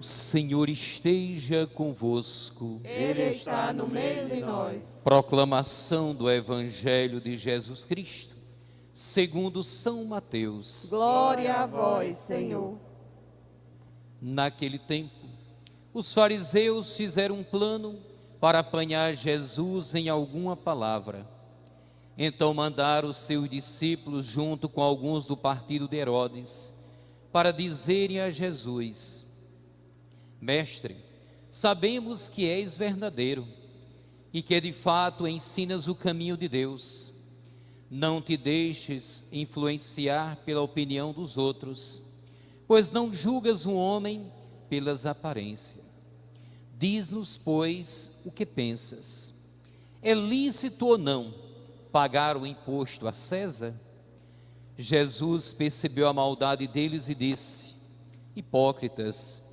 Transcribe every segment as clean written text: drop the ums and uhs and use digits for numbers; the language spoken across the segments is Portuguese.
O Senhor esteja convosco. Ele está no meio de nós. Proclamação do Evangelho de Jesus Cristo, segundo São Mateus. Glória a vós, Senhor. Naquele tempo, os fariseus fizeram um plano para apanhar Jesus em alguma palavra. Então mandaram os seus discípulos junto com alguns do partido de Herodes, para dizerem a Jesus: Mestre, sabemos que és verdadeiro e que de fato ensinas o caminho de Deus. Não te deixes influenciar pela opinião dos outros, pois não julgas um homem pelas aparências. Diz-nos, pois, o que pensas. É lícito ou não pagar o imposto a César? Jesus percebeu a maldade deles e disse: Hipócritas,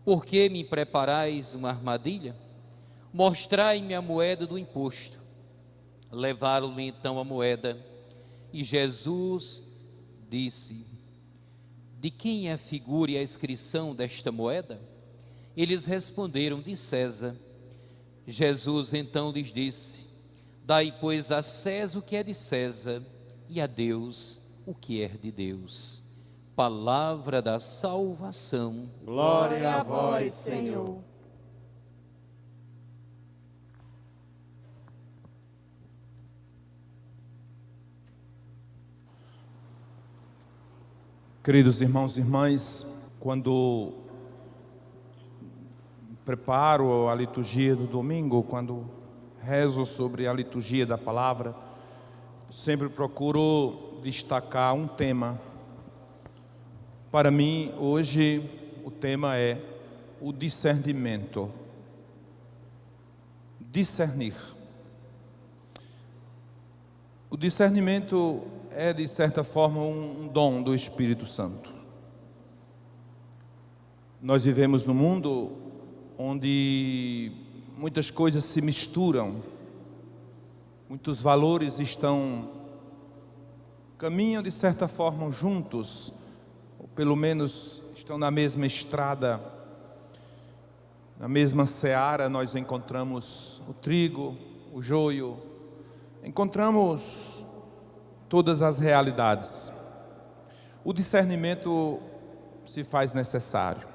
por que me preparais uma armadilha? Mostrai-me a moeda do imposto. Levaram-lhe então a moeda, e Jesus disse: De quem é a figura e a inscrição desta moeda? Eles responderam: De César. Jesus então lhes disse: Dai, pois, a César o que é de César, e a Deus o que é de Deus. Palavra da salvação. Glória a vós, Senhor. Queridos irmãos e irmãs, quando preparo a liturgia do domingo, quando rezo sobre a liturgia da palavra, sempre procuro destacar um tema. Para mim, hoje, o tema é o discernimento. Discernir. O discernimento é, de certa forma, um dom do Espírito Santo. Nós vivemos num mundo onde muitas coisas se misturam, muitos valores caminham de certa forma juntos, ou pelo menos estão na mesma estrada, na mesma seara. Nós encontramos o trigo, o joio, encontramos todas as realidades. O discernimento se faz necessário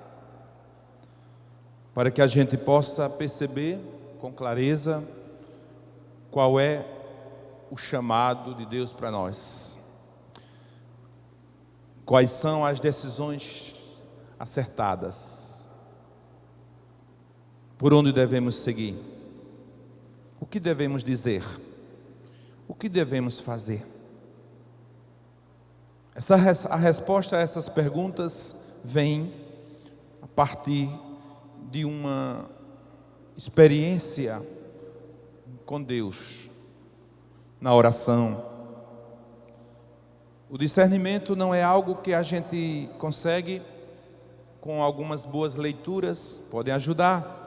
para que a gente possa perceber com clareza qual é o chamado de Deus para nós, quais são as decisões acertadas, por onde devemos seguir, o que devemos dizer, o que devemos fazer. A resposta a essas perguntas vem a partir de uma experiência com Deus, na oração. O discernimento não é algo que a gente consegue com algumas boas leituras, podem ajudar.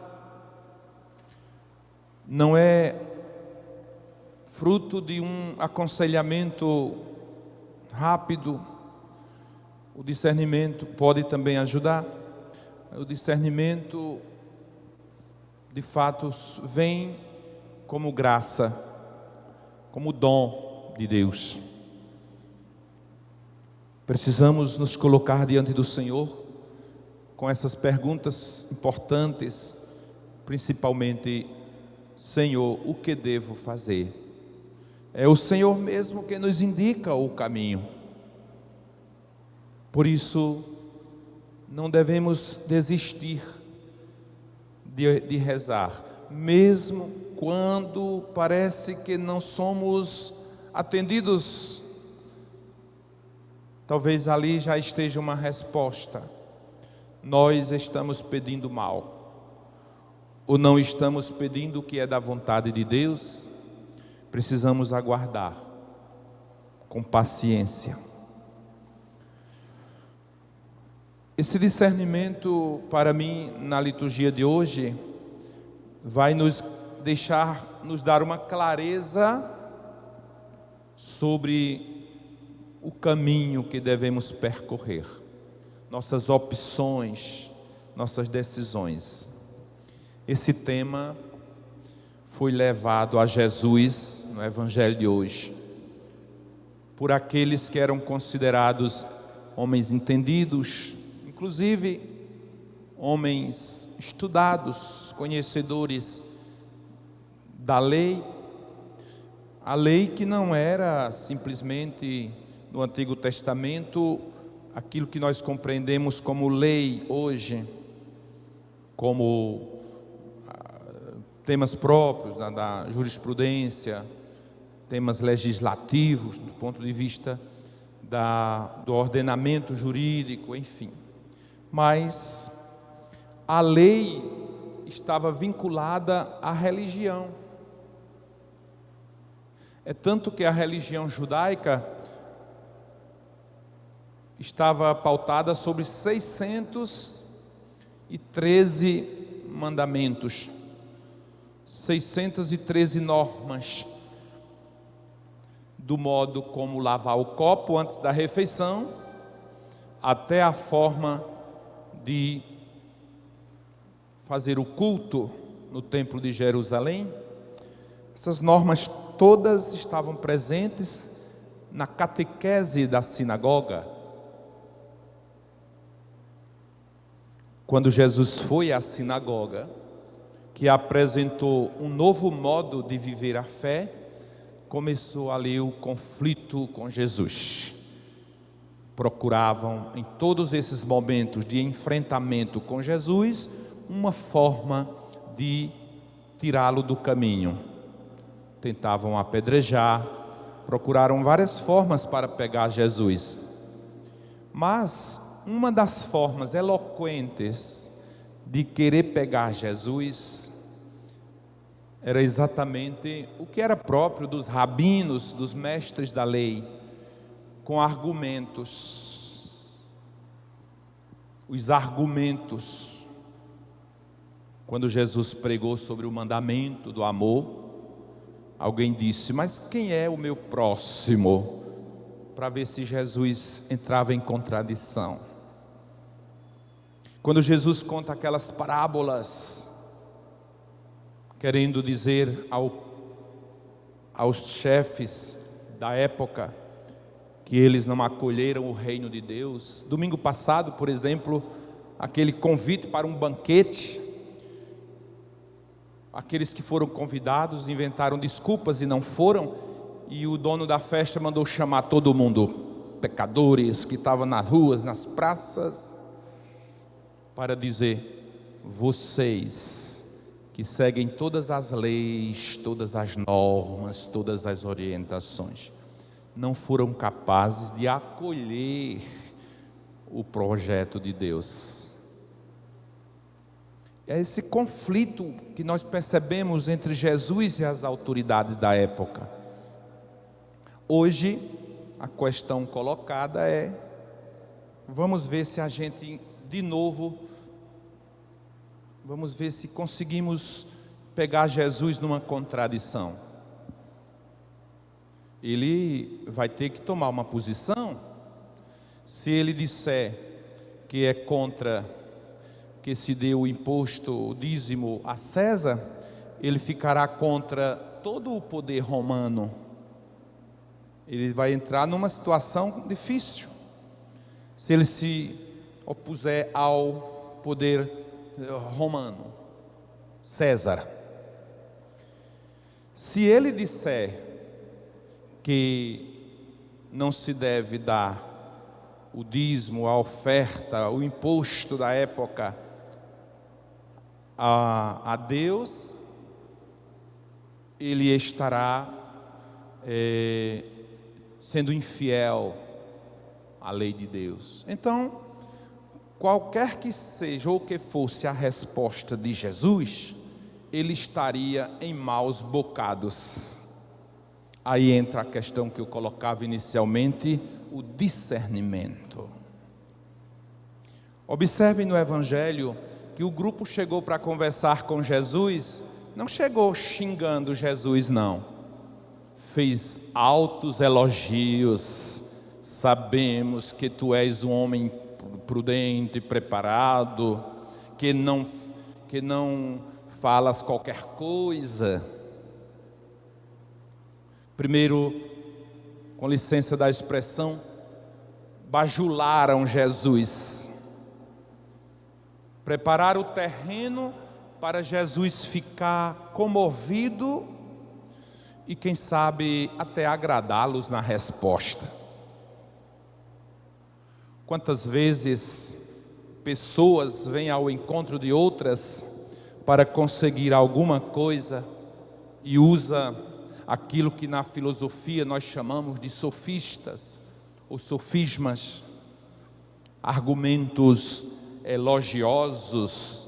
Não é fruto de um aconselhamento rápido. O discernimento pode também ajudar. O discernimento, de fato, vem como graça, como dom de Deus. Precisamos nos colocar diante do Senhor com essas perguntas importantes, principalmente: Senhor, o que devo fazer? É o Senhor mesmo que nos indica o caminho. Por isso, não devemos desistir de rezar, mesmo quando parece que não somos atendidos. Talvez ali já esteja uma resposta. Nós estamos pedindo mal, ou não estamos pedindo o que é da vontade de Deus. Precisamos aguardar com paciência. Esse discernimento, para mim, na liturgia de hoje, vai nos dar uma clareza sobre o caminho que devemos percorrer, nossas opções, nossas decisões. Esse tema foi levado a Jesus no Evangelho de hoje, por aqueles que eram considerados homens entendidos, inclusive homens estudados, conhecedores da lei, a lei que não era simplesmente no Antigo Testamento aquilo que nós compreendemos como lei hoje, como temas próprios da jurisprudência, temas legislativos do ponto de vista do ordenamento jurídico, enfim. Mas a lei estava vinculada à religião. É tanto que a religião judaica estava pautada sobre 613 mandamentos, 613 normas, do modo como lavar o copo antes da refeição, até a forma de fazer o culto no Templo de Jerusalém. Essas normas todas estavam presentes na catequese da sinagoga. Quando Jesus foi à sinagoga, que apresentou um novo modo de viver a fé, começou ali o conflito com Jesus. Procuravam em todos esses momentos de enfrentamento com Jesus uma forma de tirá-lo do caminho. Tentavam apedrejar, procuraram várias formas para pegar Jesus. Mas uma das formas eloquentes de querer pegar Jesus era exatamente o que era próprio dos rabinos, dos mestres da lei, com argumentos. Os argumentos. Quando Jesus pregou sobre o mandamento do amor, alguém disse: mas quem é o meu próximo? Para ver se Jesus entrava em contradição. Quando Jesus conta aquelas parábolas, querendo dizer aos chefes da época que eles não acolheram o reino de Deus. Domingo passado, por exemplo, aquele convite para um banquete, aqueles que foram convidados inventaram desculpas e não foram, e o dono da festa mandou chamar todo mundo, pecadores que estavam nas ruas, nas praças, para dizer: vocês que seguem todas as leis, todas as normas, todas as orientações, não foram capazes de acolher o projeto de Deus. É esse conflito que nós percebemos entre Jesus e as autoridades da época. Hoje, a questão colocada é: vamos ver se a gente, de novo, vamos ver se conseguimos pegar Jesus numa contradição. Ele vai ter que tomar uma posição. Se ele disser que é contra que se dê o imposto, o dízimo a César, ele ficará contra todo o poder romano. Ele vai entrar numa situação difícil. Se ele se opuser ao poder romano, César. Se ele disser que não se deve dar o dízimo, a oferta, o imposto da época a Deus, ele estará sendo infiel à lei de Deus. Então, qualquer que seja ou que fosse a resposta de Jesus, ele estaria em maus bocados. Aí entra a questão que eu colocava inicialmente, o discernimento. Observem no Evangelho que o grupo chegou para conversar com Jesus, não chegou xingando Jesus, não. Fez altos elogios. Sabemos que tu és um homem prudente, preparado, que não falas qualquer coisa. Primeiro, com licença da expressão, bajularam Jesus. Prepararam o terreno para Jesus ficar comovido e, quem sabe, até agradá-los na resposta. Quantas vezes pessoas vêm ao encontro de outras para conseguir alguma coisa e usa aquilo que na filosofia nós chamamos de sofistas ou sofismas, argumentos elogiosos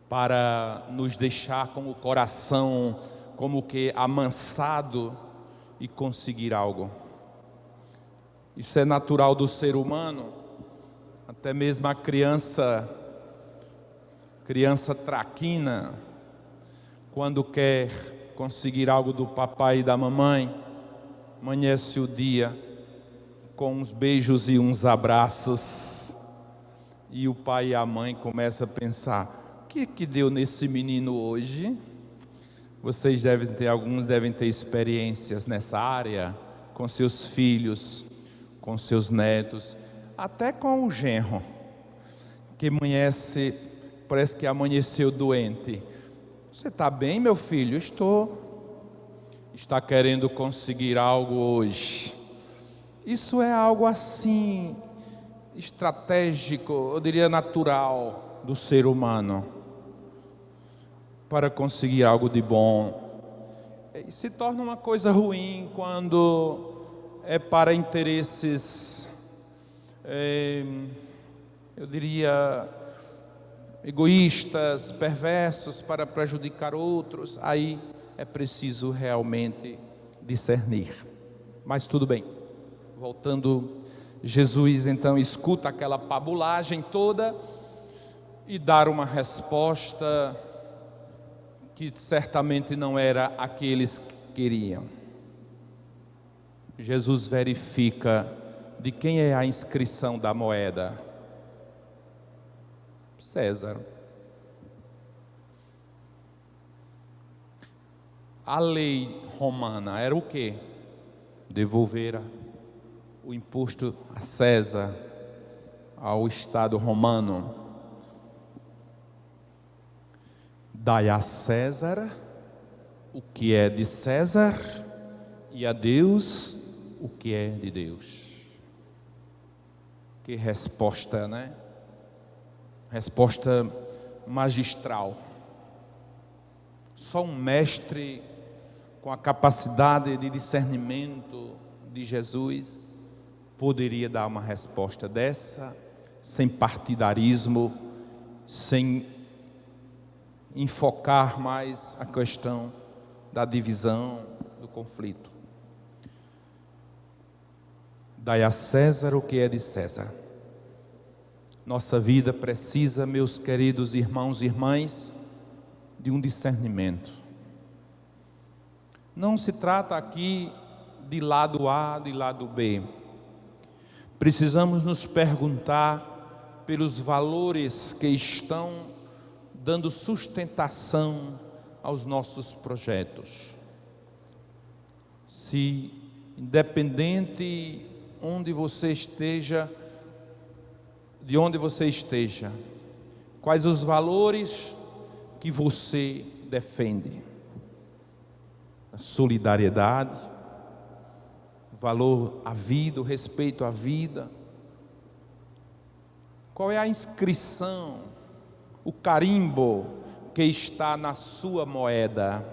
para nos deixar com o coração como que amansado e conseguir algo. Isso é natural do ser humano. Até mesmo a criança traquina, quando quer conseguir algo do papai e da mamãe, amanhece o dia com uns beijos e uns abraços, e o pai e a mãe começam a pensar: o que deu nesse menino hoje? Alguns devem ter experiências nessa área, com seus filhos, com seus netos, até com o genro, que parece que amanheceu doente. Você está bem, meu filho? Estou. Está querendo conseguir algo hoje. Isso é algo assim, estratégico, eu diria natural do ser humano, para conseguir algo de bom. E se torna uma coisa ruim quando é para interesses, eu diria, egoístas, perversos, para prejudicar outros. Aí é preciso realmente discernir. Mas tudo bem, voltando, Jesus então escuta aquela pabulagem toda e dá uma resposta que certamente não era a que eles queriam. Jesus verifica de quem é a inscrição da moeda. César. A lei romana era o quê? Devolver o imposto a César, ao Estado romano. Dai a César o que é de César e a Deus o que é de Deus. Que resposta, né? Resposta magistral. Só um mestre com a capacidade de discernimento de Jesus poderia dar uma resposta dessa, sem partidarismo, sem enfocar mais a questão da divisão, do conflito. Dai a César o que é de César. Nossa vida precisa, meus queridos irmãos e irmãs, de um discernimento. Não se trata aqui de lado A, de lado B. Precisamos nos perguntar pelos valores que estão dando sustentação aos nossos projetos. Se, independente onde você esteja, de onde você esteja, quais os valores que você defende? A solidariedade, o valor à vida, o respeito à vida. Qual é a inscrição, o carimbo que está na sua moeda,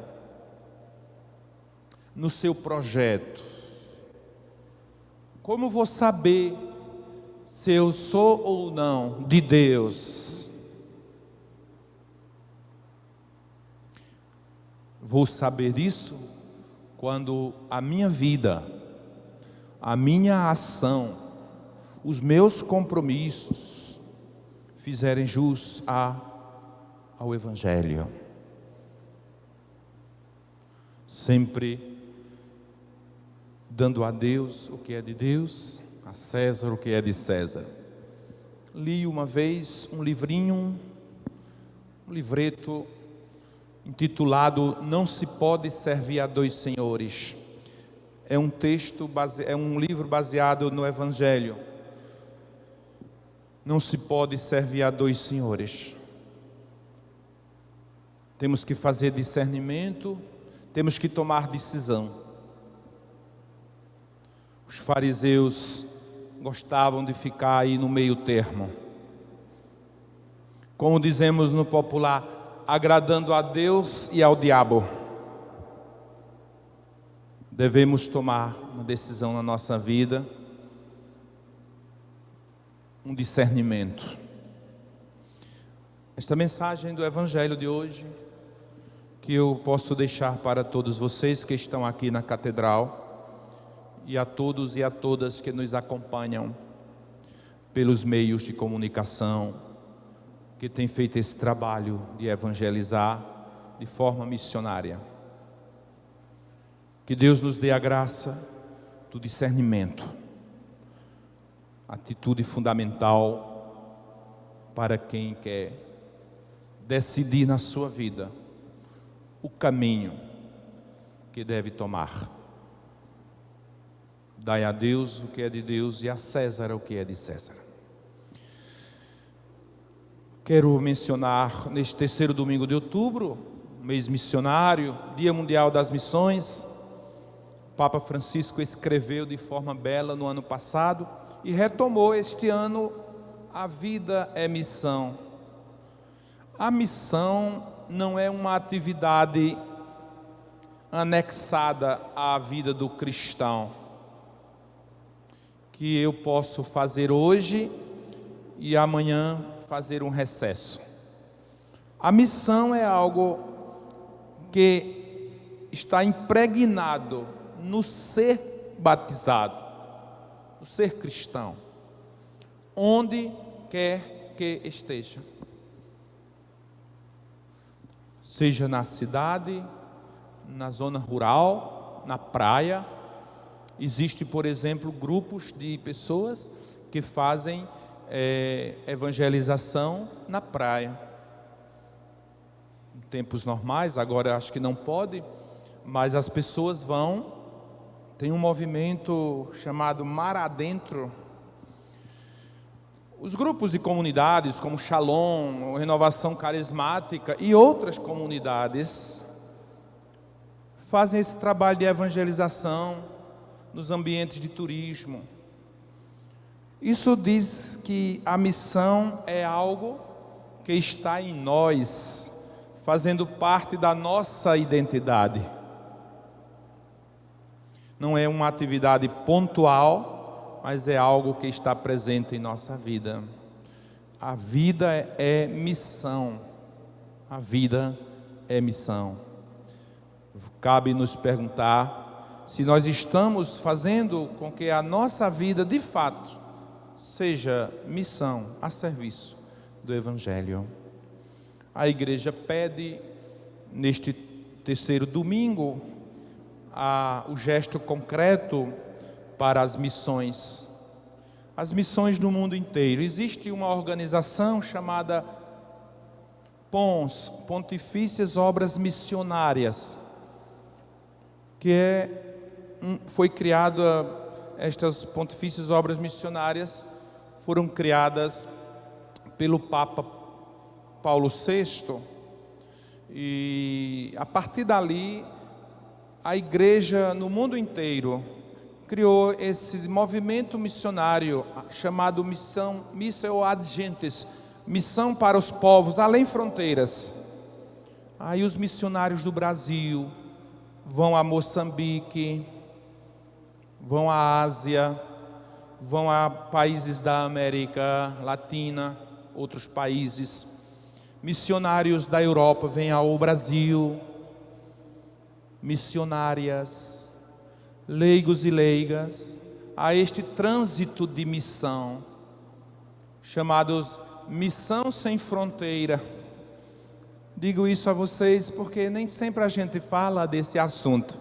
no seu projeto? Como vou saber se eu sou ou não de Deus? Vou saber disso quando a minha vida, a minha ação, os meus compromissos fizerem jus ao Evangelho. Sempre dando a Deus o que é de Deus, a César o que é de César. li uma vez um livrinho, um livreto intitulado Não se pode servir a dois senhores. É um livro baseado no Evangelho. Não se pode servir a dois senhores. Temos que fazer discernimento, temos que tomar decisão. Os fariseus gostavam de ficar aí no meio termo. Como dizemos no popular, agradando a Deus e ao diabo. Devemos tomar uma decisão na nossa vida, um discernimento. Esta mensagem do Evangelho de hoje, que eu posso deixar para todos vocês que estão aqui na catedral, e a todos e a todas que nos acompanham pelos meios de comunicação, que têm feito esse trabalho de evangelizar de forma missionária. Que Deus nos dê a graça do discernimento, atitude fundamental para quem quer decidir na sua vida o caminho que deve tomar. Dai a Deus o que é de Deus e a César o que é de César. Quero mencionar neste terceiro domingo de outubro, mês missionário, Dia Mundial das Missões. O Papa Francisco escreveu de forma bela no ano passado e retomou este ano: a vida é missão. A missão não é uma atividade anexada à vida do cristão, que eu posso fazer hoje e amanhã fazer um recesso. A missão é algo que está impregnado no ser batizado, no ser cristão, onde quer que esteja. Seja na cidade, na zona rural, na praia. Existe, por exemplo, grupos de pessoas que fazem evangelização na praia. Em tempos normais, agora acho que não pode, mas as pessoas vão. Tem um movimento chamado Mar Adentro. Os grupos de comunidades como Shalom, Renovação Carismática e outras comunidades fazem esse trabalho de evangelização nos ambientes de turismo. Isso diz que a missão é algo que está em nós, fazendo parte da nossa identidade. Não é uma atividade pontual, mas é algo que está presente em nossa vida. A vida é missão. A vida é missão. Cabe nos perguntar se nós estamos fazendo com que a nossa vida, de fato, seja missão a serviço do Evangelho. A igreja pede, neste terceiro domingo, o gesto concreto para as missões no mundo inteiro. Existe uma organização chamada PONS, Pontifícias Obras Missionárias, que foi criada. Estas Pontifícias Obras Missionárias foram criadas pelo Papa Paulo VI, e a partir dali a igreja no mundo inteiro criou esse movimento missionário chamado Missio ad Gentes, missão para os povos além fronteiras. Aí os missionários do Brasil vão a Moçambique, vão à Ásia, vão a países da América Latina, outros países. Missionários da Europa vêm ao Brasil, missionárias, leigos e leigas, a este trânsito de missão, chamados Missão Sem Fronteira. Digo isso a vocês porque nem sempre a gente fala desse assunto.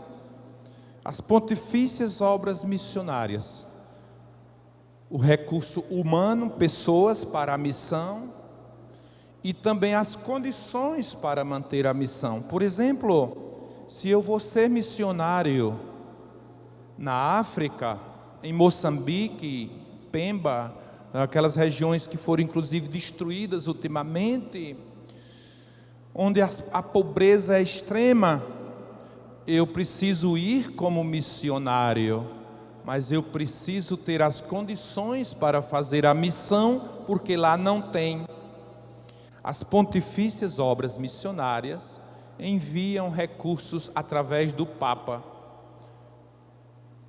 As Pontifícias Obras Missionárias o recurso humano, pessoas para a missão, e também as condições para manter a missão. Por exemplo, se eu vou ser missionário na África, em Moçambique, Pemba, aquelas regiões que foram inclusive destruídas ultimamente, onde a pobreza é extrema, eu preciso ir como missionário, mas eu preciso ter as condições para fazer a missão, porque lá não tem. As pontifícias obras missionárias enviam recursos através do Papa,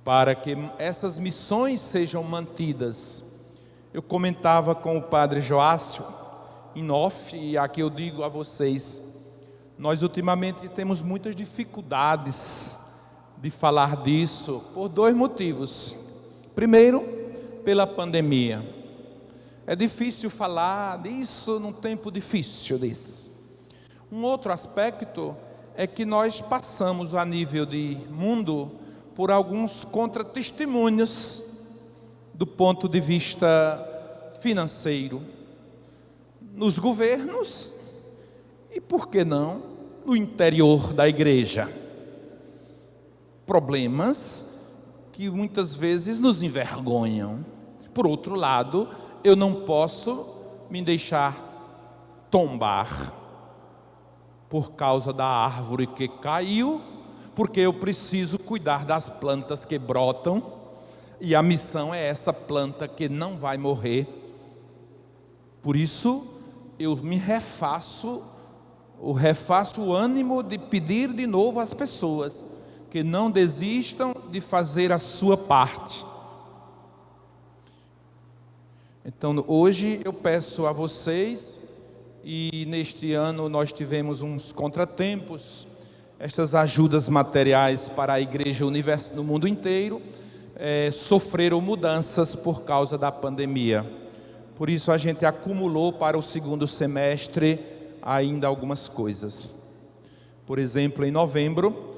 para que essas missões sejam mantidas. Eu comentava com o padre Joácio, em off, e aqui eu digo a vocês, nós ultimamente temos muitas dificuldades de falar disso, por dois motivos. Primeiro, pela pandemia. É difícil falar disso num tempo difícil desse. Um outro aspecto é que nós passamos a nível de mundo por alguns contra-testemunhos do ponto de vista financeiro, nos governos e, por que não, no interior da igreja. Problemas que muitas vezes nos envergonham. Por outro lado, eu não posso me deixar tombar por causa da árvore que caiu, porque eu preciso cuidar das plantas que brotam, e a missão é essa planta que não vai morrer. Por isso, eu me refaço o ânimo de pedir de novo às pessoas que não desistam de fazer a sua parte. Então, hoje eu peço a vocês, e neste ano nós tivemos uns contratempos, estas ajudas materiais para a igreja universal no mundo inteiro sofreram mudanças por causa da pandemia. Por isso a gente acumulou para o segundo semestre ainda algumas coisas. Por exemplo, em novembro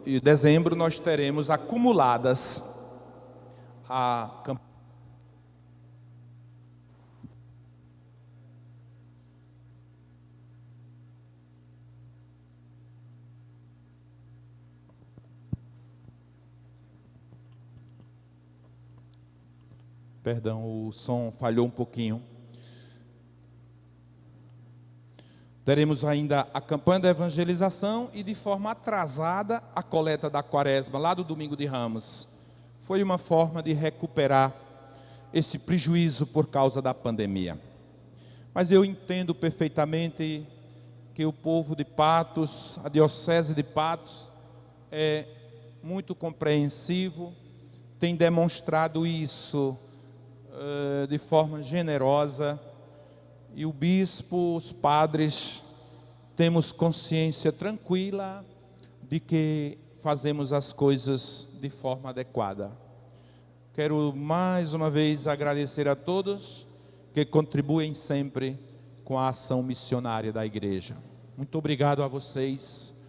e dezembro nós teremos acumuladas a campanha. Perdão, o som falhou um pouquinho. Teremos ainda a campanha da evangelização e, de forma atrasada, a coleta da quaresma, lá do domingo de Ramos. Foi uma forma de recuperar esse prejuízo por causa da pandemia. Mas eu entendo perfeitamente que o povo de Patos, a diocese de Patos, é muito compreensivo, tem demonstrado isso de forma generosa, e o bispo, os padres, temos consciência tranquila de que fazemos as coisas de forma adequada. Quero mais uma vez agradecer a todos que contribuem sempre com a ação missionária da igreja. Muito obrigado a vocês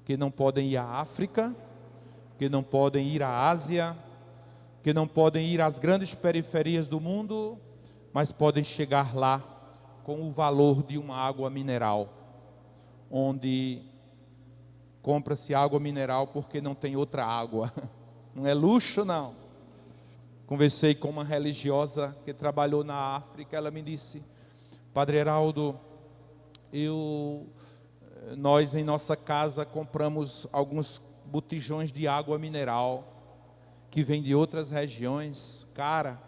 que não podem ir à África, que não podem ir à Ásia, que não podem ir às grandes periferias do mundo, mas podem chegar lá com o valor de uma água mineral, onde compra-se água mineral porque não tem outra água. Não é luxo, não. Conversei com uma religiosa que trabalhou na África. Ela me disse: Padre Heraldo, nós em nossa casa compramos alguns botijões de água mineral que vem de outras regiões, cara,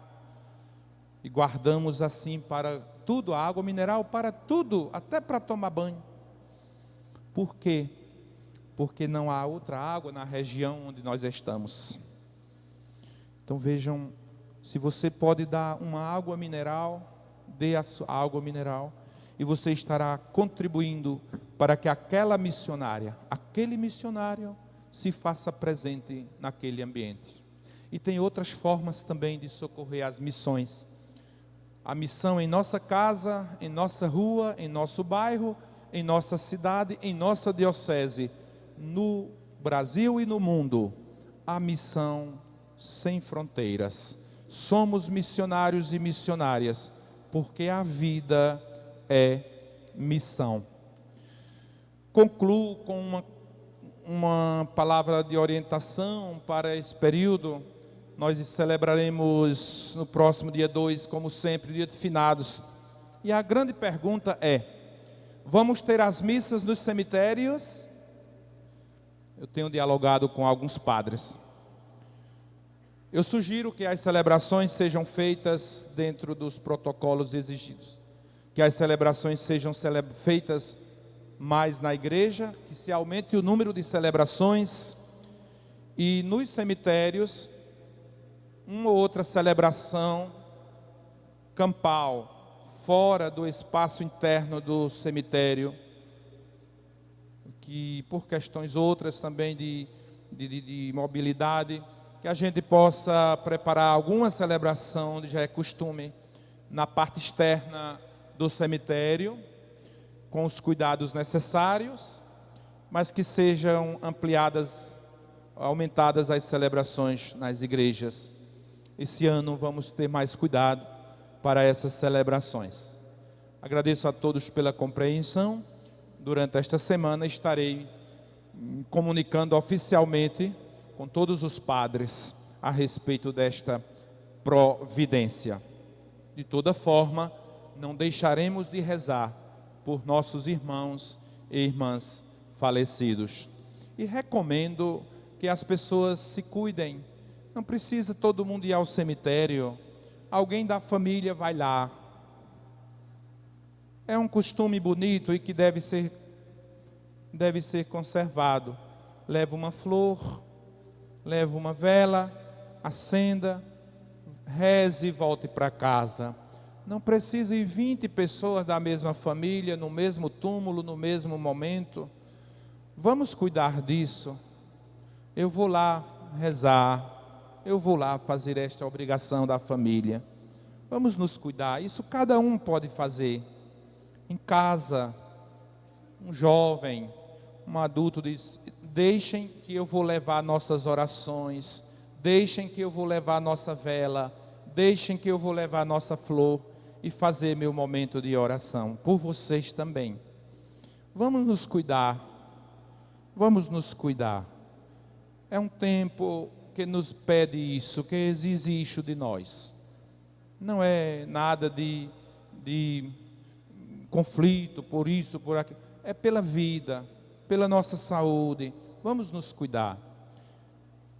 e guardamos assim para tudo, a água mineral para tudo, até para tomar banho. Por quê? Porque não há outra água na região onde nós estamos. Então vejam, se você pode dar uma água mineral, dê a água mineral, e você estará contribuindo para que aquela missionária, aquele missionário se faça presente naquele ambiente. E tem outras formas também de socorrer as missões. A missão em nossa casa, em nossa rua, em nosso bairro, em nossa cidade, em nossa diocese, no Brasil e no mundo. A missão sem fronteiras. Somos missionários e missionárias, porque a vida é missão. Concluo com uma palavra de orientação para esse período. Nós celebraremos no próximo dia 2, como sempre, dia de finados. E a grande pergunta é: vamos ter as missas nos cemitérios? Eu tenho dialogado com alguns padres. Eu sugiro que as celebrações sejam feitas dentro dos protocolos exigidos. Que as celebrações sejam feitas mais na igreja, que se aumente o número de celebrações. E nos cemitérios, uma ou outra celebração campal, fora do espaço interno do cemitério, que por questões outras também de mobilidade, que a gente possa preparar alguma celebração, onde já é costume, na parte externa do cemitério, com os cuidados necessários, mas que sejam ampliadas, aumentadas as celebrações nas igrejas. Esse ano vamos ter mais cuidado para essas celebrações. Agradeço a todos pela compreensão. Durante esta semana estarei comunicando oficialmente com todos os padres a respeito desta providência. De toda forma, não deixaremos de rezar por nossos irmãos e irmãs falecidos. E recomendo que as pessoas se cuidem. Não precisa todo mundo ir ao cemitério. Alguém da família vai lá. É um costume bonito e que deve ser conservado. Leva uma flor, leva uma vela, acenda, reze e volte para casa. Não precisa ir 20 pessoas da mesma família, no mesmo túmulo, no mesmo momento. Vamos cuidar disso. Eu vou lá rezar, eu vou lá fazer esta obrigação da família. Vamos nos cuidar. Isso cada um pode fazer. Em casa, um jovem, um adulto diz: deixem que eu vou levar nossas orações, deixem que eu vou levar nossa vela, deixem que eu vou levar nossa flor e fazer meu momento de oração, por vocês também. Vamos nos cuidar, vamos nos cuidar. É um tempo que nos pede isso, que exige isso de nós. Não é nada de conflito, por isso, por aquilo. É pela vida, pela nossa saúde. Vamos nos cuidar.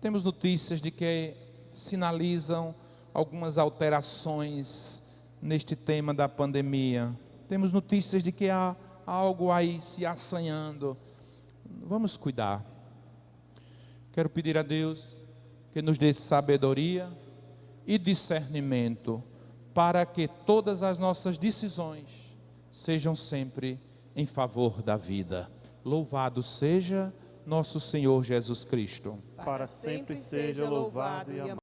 Temos notícias de que sinalizam algumas alterações neste tema da pandemia. Temos notícias de que há algo aí se assanhando. Vamos cuidar. Quero pedir a Deus que nos dê sabedoria e discernimento para que todas as nossas decisões sejam sempre em favor da vida. Louvado seja nosso Senhor Jesus Cristo. Para sempre seja louvado e amado.